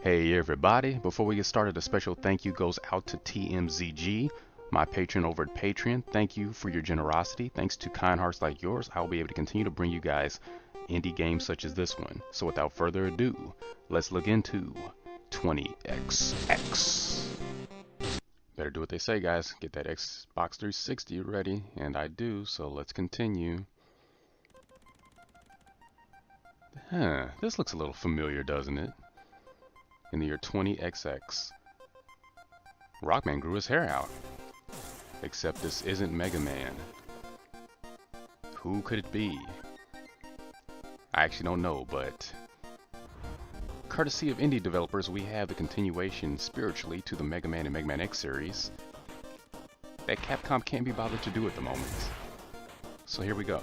Hey everybody, before we get started, a special thank you goes out to TMZG, my patron over at Patreon. Thank you for your generosity. Thanks to kind hearts like yours, I'll be able to continue to bring you guys indie games such as this one. So without further ado, let's look into 20XX. Better do what they say, guys. Get that Xbox 360 ready, and I do, so let's continue. This looks a little familiar, doesn't it? In the year 20XX, Rockman grew his hair out. Except this isn't Megaman. Who could it be? I actually don't know, but courtesy of indie developers, we have the continuation spiritually to the Megaman and Megaman X series that Capcom can't be bothered to do at the moment. So here we go.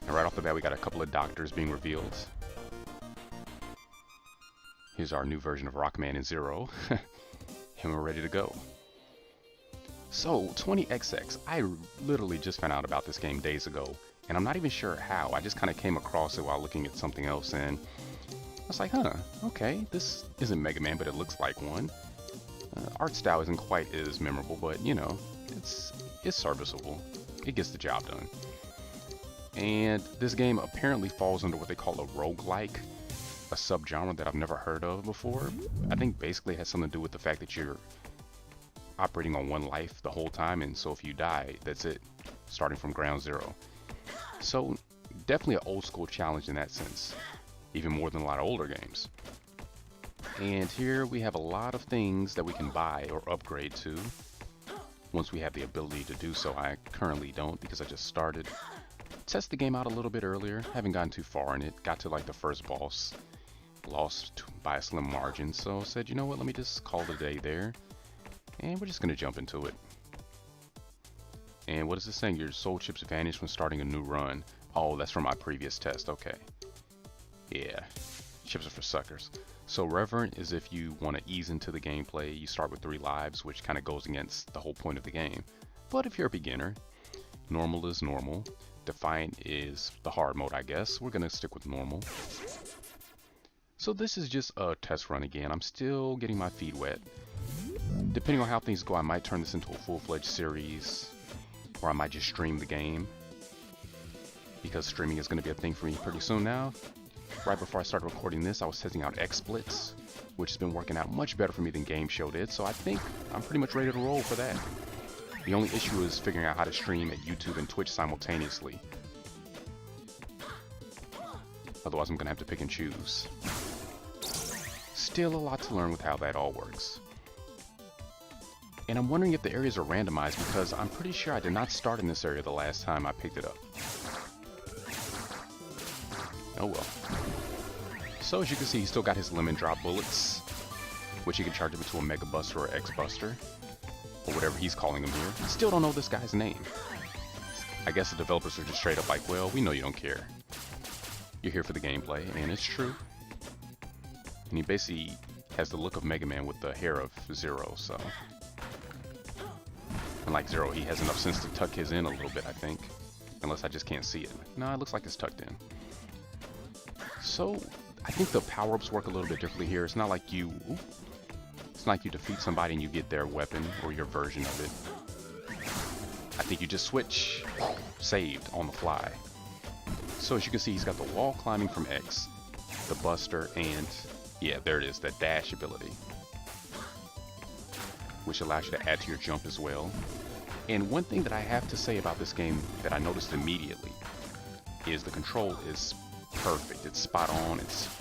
And right off the bat, we got a couple of doctors being revealed. Here's our new version of Rockman in Zero. And we're ready to go. So, 20XX, I literally just found out about this game days ago, and I'm not even sure how. I just kind of came across it while looking at something else, and I was like, okay, this isn't Mega Man, but it looks like one. Art style isn't quite as memorable, but, you know, it's serviceable. It gets the job done. And this game apparently falls under what they call a roguelike, a subgenre that I've never heard of before. I think basically it has something to do with the fact that you're operating on one life the whole time, and so if you die, that's it, starting from ground zero. So definitely an old school challenge in that sense, even more than a lot of older games. And here we have a lot of things that we can buy or upgrade to once we have the ability to do so. I currently don't because I just started. Test the game out a little bit earlier, haven't gotten too far in it, got to like the first boss, lost by a slim margin, so said, you know what, let me just call it a day there, and we're just going to jump into it. And what is this saying? Your soul chips vanish when starting a new run. Oh, that's from my previous test, okay. Yeah, chips are for suckers. So Reverent is if you want to ease into the gameplay, you start with 3 lives, which kind of goes against the whole point of the game. But if you're a beginner, normal is normal. Defiant is the hard mode, I guess. We're gonna stick with normal. So this is just a test run again. I'm still getting my feet wet. Depending on how things go, I might turn this into a full-fledged series, or I might just stream the game, because streaming is gonna be a thing for me pretty soon now. Right before I started recording this, I was testing out XSplits, which has been working out much better for me than Game Show did, so I think I'm pretty much ready to roll for that. The only issue is figuring out how to stream at YouTube and Twitch simultaneously. Otherwise, I'm going to have to pick and choose. Still a lot to learn with how that all works. And I'm wondering if the areas are randomized because I'm pretty sure I did not start in this area the last time I picked it up. Oh well. So as you can see, he's still got his lemon drop bullets, which you can charge up into a Mega Buster or X Buster, or whatever he's calling him here. Still don't know this guy's name. I guess the developers are just straight up like, well, we know you don't care. You're here for the gameplay, and it's true. And he basically has the look of Mega Man with the hair of Zero, so. Unlike Zero, he has enough sense to tuck his in a little bit, I think. Unless I just can't see it. No, it looks like it's tucked in. So, I think the power-ups work a little bit differently here. It's not like you... It's not like you defeat somebody and you get their weapon or your version of it. I think you just switch, saved on the fly. So as you can see, he's got the wall climbing from X, the Buster, and yeah, there it is, that dash ability, which allows you to add to your jump as well. And one thing that I have to say about this game that I noticed immediately is the control is perfect. It's spot on. It's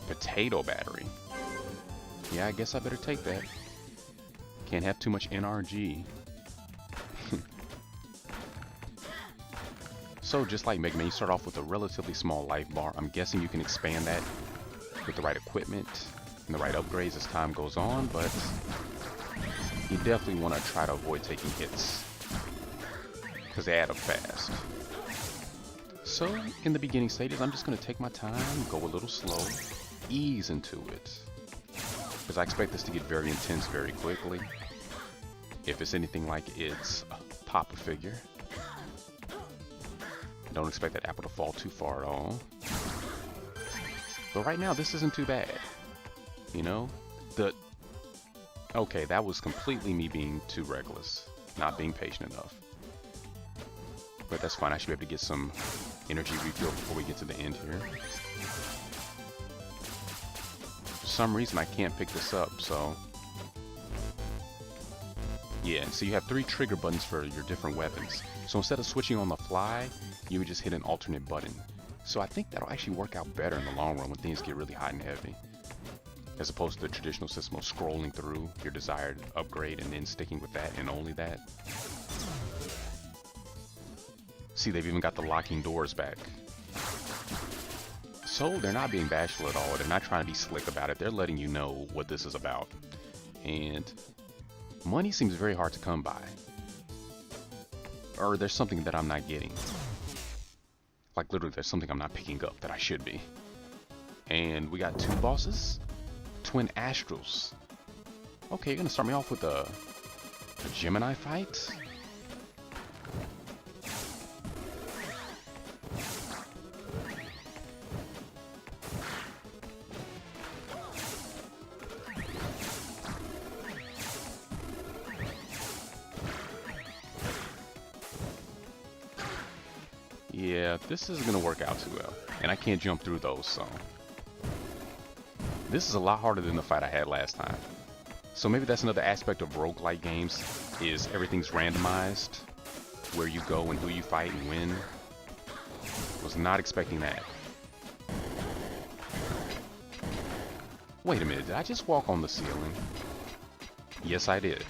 potato battery. Yeah, I guess I better take that. Can't have too much NRG. So just like Mega Man, you start off with a relatively small life bar. I'm guessing you can expand that with the right equipment and the right upgrades as time goes on, but you definitely want to try to avoid taking hits because they add up fast. So in the beginning stages, I'm just going to take my time, go a little slow, ease into it. Because I expect this to get very intense very quickly. If it's anything like its Papa figure. Don't expect that apple to fall too far at all. But right now, this isn't too bad. You know? Okay, that was completely me being too reckless. Not being patient enough. But that's fine. I should be able to get some energy refuel before we get to the end here. For some reason, I can't pick this up, so... Yeah, so you have 3 trigger buttons for your different weapons. So instead of switching on the fly, you would just hit an alternate button. So I think that'll actually work out better in the long run when things get really hot and heavy. As opposed to the traditional system of scrolling through your desired upgrade and then sticking with that and only that. See, they've even got the locking doors back. So they're not being bashful at all. They're not trying to be slick about it. They're letting you know what this is about. And money seems very hard to come by. Or there's something that I'm not getting. Like literally there's something I'm not picking up that I should be. And we got 2 bosses. Twin Astrals. Okay, you're gonna start me off with a Gemini fight? Yeah, this isn't gonna work out too well. And I can't jump through those, so... This is a lot harder than the fight I had last time. So maybe that's another aspect of roguelike games, is everything's randomized. Where you go and who you fight and when. Was not expecting that. Wait a minute, did I just walk on the ceiling? Yes, I did.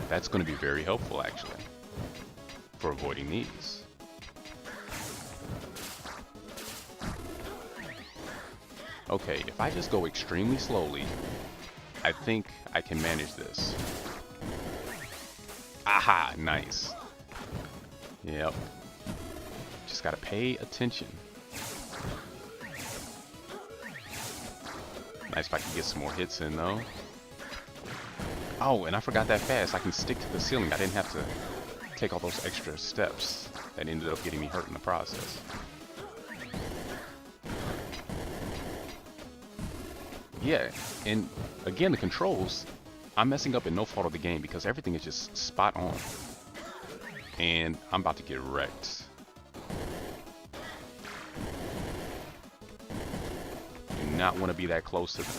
That's going to be very helpful, actually, for avoiding these. Okay, if I just go extremely slowly, I think I can manage this. Aha, nice. Yep. Just gotta pay attention. Nice if I can get some more hits in, though. Oh, and I forgot that fast. I can stick to the ceiling. I didn't have to take all those extra steps that ended up getting me hurt in the process. Yeah, and again, the controls, I'm messing up in no fault of the game because everything is just spot on. And I'm about to get wrecked. Do not want to be that close to them.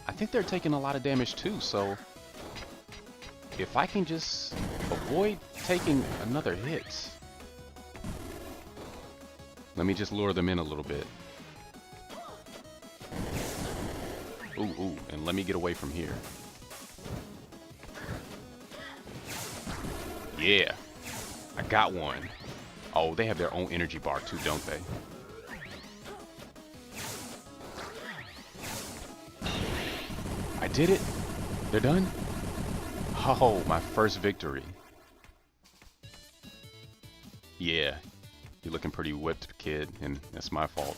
I think they're taking a lot of damage too, so if I can just avoid taking another hit. Let me just lure them in a little bit. Ooh, and let me get away from here. Yeah, I got one. Oh, they have their own energy bar too, don't they? I did it. They're done. Oh, my first victory. Yeah, you're looking pretty whipped, kid, and that's my fault.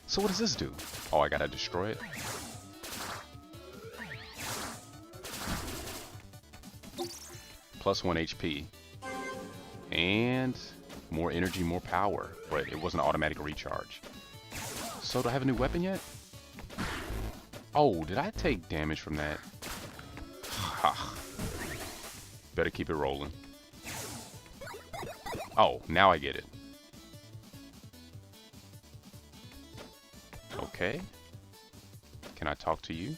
So what does this do? Oh, I gotta destroy it? Plus 1 HP. And more energy, more power, but it wasn't an automatic recharge. So do I have a new weapon yet? Oh, did I take damage from that? Ha. Better keep it rolling. Oh, now I get it. Okay. Can I talk to you?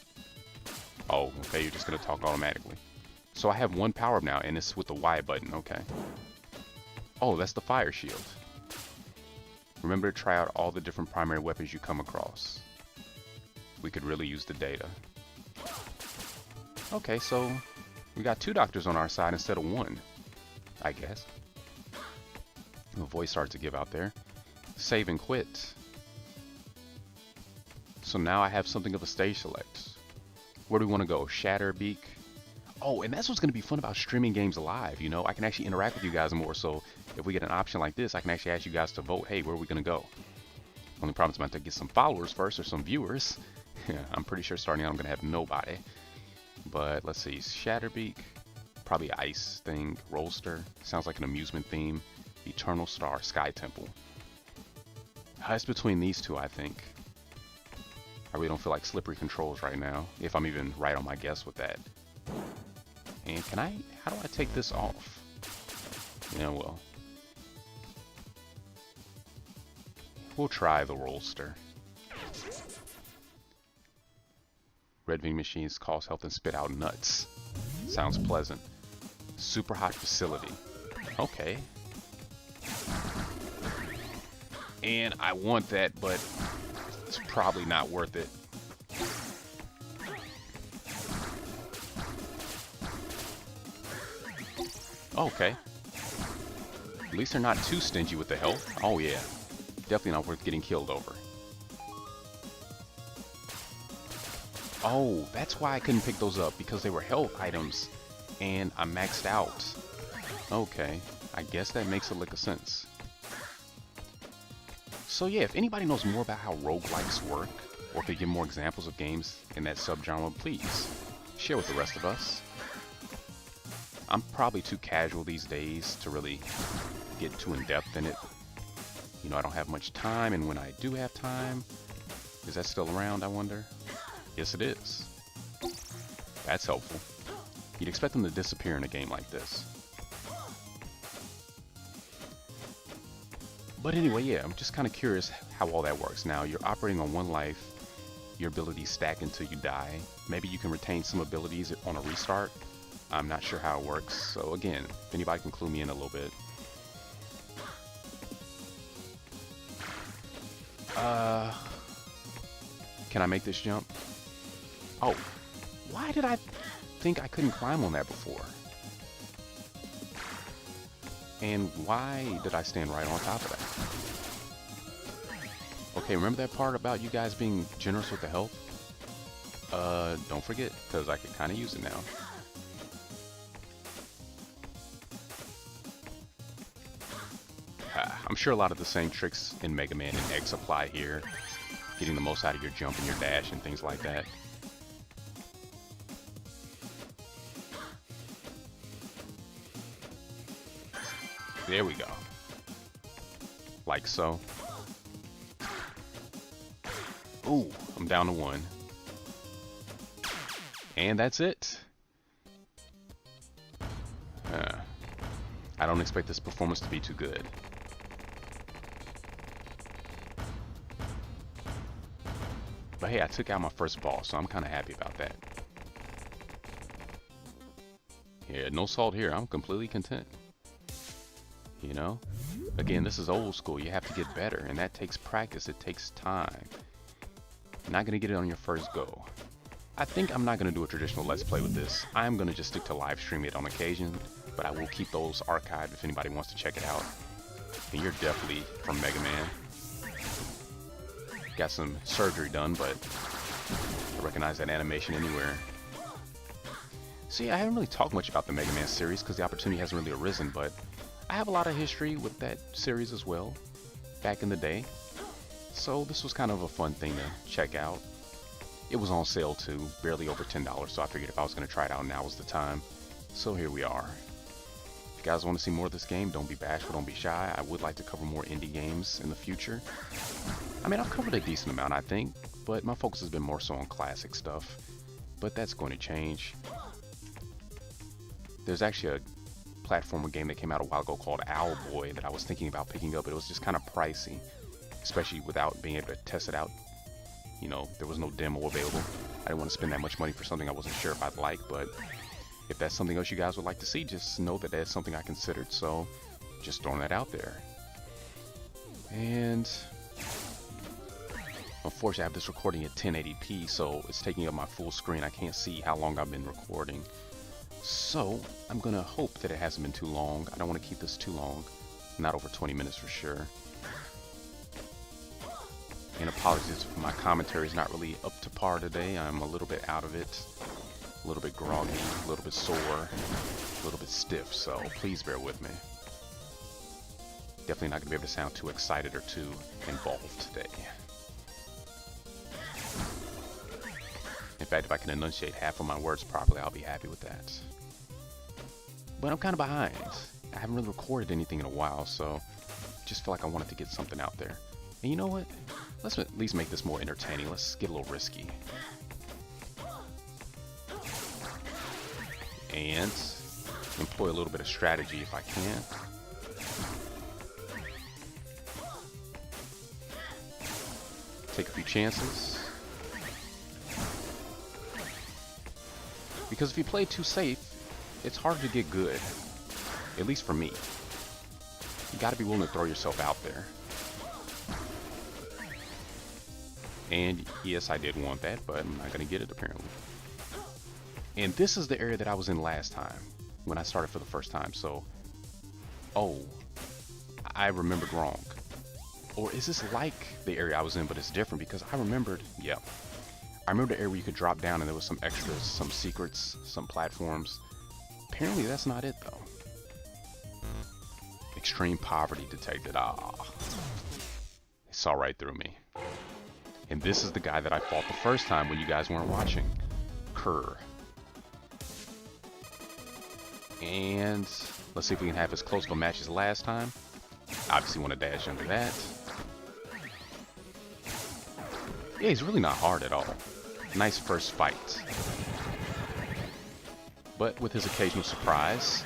Oh, okay, you're just gonna talk automatically. So I have 1 power up now, and it's with the Y button, okay. Oh, that's the fire shield. Remember to try out all the different primary weapons you come across. We could really use the data. Okay, so we got 2 doctors on our side instead of 1, I guess. The voice started to give out there. Save and quit. So now I have something of a stage select. Where do we want to go? Shatter, Beak. Oh, and that's what's going to be fun about streaming games live, you know? I can actually interact with you guys more, so if we get an option like this, I can actually ask you guys to vote, hey, where are we going to go? Only problem is I'm going to get some followers first or some viewers. I'm pretty sure starting out I'm going to have nobody. But let's see, Shatterbeak, probably ice thing, Rollster, sounds like an amusement theme, Eternal Star, Sky Temple. It's between these two, I think. I really don't feel like slippery controls right now, if I'm even right on my guess with that. And how do I take this off? Yeah, well. We'll try the Rollster. Red vending machines cause health and spit out nuts. Sounds pleasant. Super hot facility. Okay. And I want that, but it's probably not worth it. Okay. At least they're not too stingy with the health. Oh yeah. Definitely not worth getting killed over. Oh, that's why I couldn't pick those up, because they were health items and I maxed out. Okay, I guess that makes a lick of sense. So yeah, if anybody knows more about how roguelikes work, or could give more examples of games in that subgenre, please share with the rest of us. I'm probably too casual these days to really get too in-depth in it. You know, I don't have much time, and when I do have time, is that still around, I wonder? Yes, it is. That's helpful. You'd expect them to disappear in a game like this. But anyway, yeah, I'm just kind of curious how all that works. Now, you're operating on one life, your abilities stack until you die. Maybe you can retain some abilities on a restart. I'm not sure how it works, so again, if anybody can clue me in a little bit. Can I make this jump? Oh, why did I think I couldn't climb on that before? And why did I stand right on top of that? Okay, remember that part about you guys being generous with the health? Don't forget, because I could kind of use it now. I'm sure a lot of the same tricks in Megaman and X apply here. Getting the most out of your jump and your dash and things like that. There we go. Like so. Ooh, I'm down to one. And that's it. I don't expect this performance to be too good. But hey, I took out my first boss, so I'm kind of happy about that. Yeah, no salt here. I'm completely content. You know? Again, this is old school. You have to get better, and that takes practice. It takes time. You're not going to get it on your first go. I think I'm not going to do a traditional Let's Play with this. I'm going to just stick to live streaming it on occasion, but I will keep those archived if anybody wants to check it out. And you're definitely from Megaman. Got some surgery done, but I recognize that animation anywhere. See, I haven't really talked much about the Mega Man series because the opportunity hasn't really arisen, but I have a lot of history with that series as well, back in the day. So this was kind of a fun thing to check out. It was on sale too, barely over $10, so I figured if I was going to try it out, now was the time. So here we are. If you guys want to see more of this game, don't be bashful, don't be shy. I would like to cover more indie games in the future. I mean, I've covered a decent amount, I think, but my focus has been more so on classic stuff. But that's going to change. There's actually a platformer game that came out a while ago called Owlboy that I was thinking about picking up, but it was just kind of pricey, especially without being able to test it out. You know, there was no demo available. I didn't want to spend that much money for something I wasn't sure if I'd like, but if that's something else you guys would like to see, just know that that's something I considered, so just throwing that out there. And unfortunately, I have this recording at 1080p, so it's taking up my full screen. I can't see how long I've been recording. So, I'm going to hope that it hasn't been too long. I don't want to keep this too long. Not over 20 minutes for sure. And apologies if my commentary is not really up to par today. I'm a little bit out of it. A little bit groggy, a little bit sore, a little bit stiff, so please bear with me. Definitely not going to be able to sound too excited or too involved today. In fact, if I can enunciate half of my words properly, I'll be happy with that. But I'm kind of behind. I haven't really recorded anything in a while, so just feel like I wanted to get something out there. And you know what? Let's at least make this more entertaining. Let's get a little risky. And employ a little bit of strategy if I can. Take a few chances. Because if you play too safe, it's hard to get good. At least for me. You gotta be willing to throw yourself out there. And yes, I did want that, but I'm not gonna get it apparently. And this is the area that I was in last time, when I started for the first time, so... Oh, I remembered wrong. Or is this like the area I was in, but it's different? Because I remembered, yeah. I remember the area where you could drop down and there was some extras, some secrets, some platforms. Apparently that's not it though. Extreme poverty detected. Ah. It saw right through me. And this is the guy that I fought the first time when you guys weren't watching. Kerr. And let's see if we can have as close of a match as last time. Obviously want to dash under that. Yeah, he's really not hard at all. Nice first fight. But with his occasional surprise.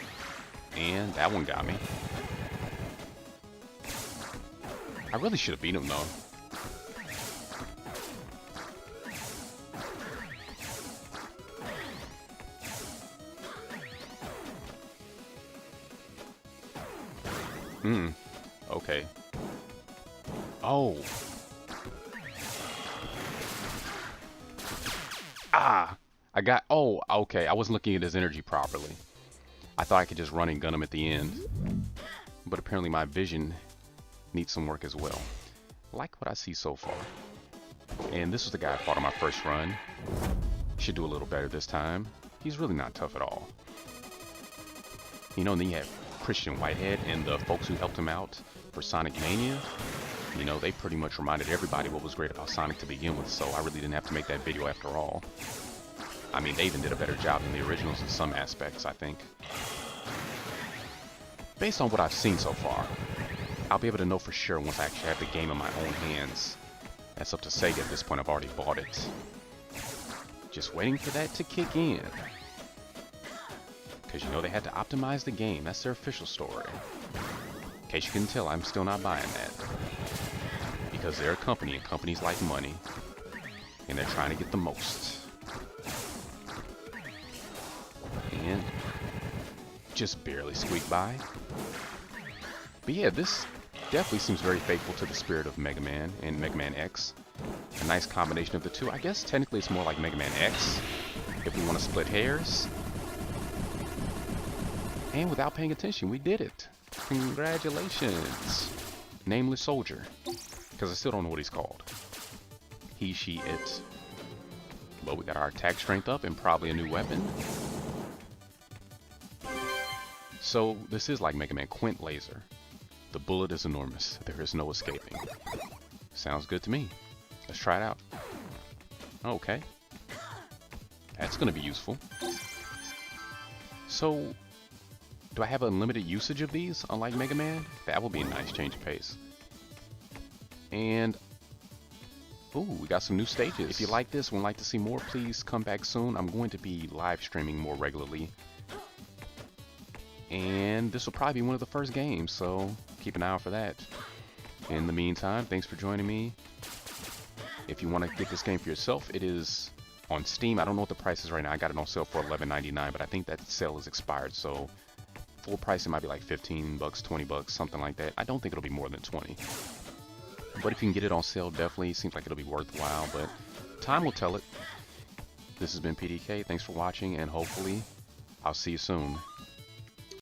And that one got me. I really should have beat him though. Okay. Oh. Ah! I got... Oh, okay. I wasn't looking at his energy properly. I thought I could just run and gun him at the end. But apparently my vision needs some work as well. Like what I see so far. And this was the guy I fought on my first run. Should do a little better this time. He's really not tough at all. You know, and then you have Christian Whitehead and the folks who helped him out for Sonic Mania. You know, they pretty much reminded everybody what was great about Sonic to begin with, so I really didn't have to make that video after all. I mean, they even did a better job than the originals in some aspects, I think. Based on what I've seen so far, I'll be able to know for sure once I actually have the game in my own hands. That's up to Sega at this point. I've already bought it. Just waiting for that to kick in. Because you know they had to optimize the game. That's their official story. In case you can tell, I'm still not buying that. Because they're a company, and companies like money. And they're trying to get the most. And just barely squeaked by. But yeah, this definitely seems very faithful to the spirit of Mega Man and Megaman X. A nice combination of the two. I guess technically it's more like Megaman X, if we want to split hairs. And without paying attention, we did it. Congratulations. Nameless Soldier. Because I still don't know what he's called. He, she, it. But we got our attack strength up and probably a new weapon. So this is like Mega Man Quint Laser. The bullet is enormous. There is no escaping. Sounds good to me. Let's try it out. Okay. That's going to be useful. So, do I have unlimited usage of these, unlike Mega Man? That would be a nice change of pace. And, ooh, we got some new stages. If you like this and would like to see more, please come back soon. I'm going to be live streaming more regularly. And this will probably be one of the first games, so keep an eye out for that. In the meantime, thanks for joining me. If you want to get this game for yourself, it is on Steam. I don't know what the price is right now. I got it on sale for $11.99, but I think that sale is expired, so full price it might be like 15 bucks, 20 bucks, something like that. I don't think it'll be more than 20. But if you can get it on sale, definitely seems like it'll be worthwhile, but time will tell it. This has been PDK. Thanks for watching, and hopefully I'll see you soon.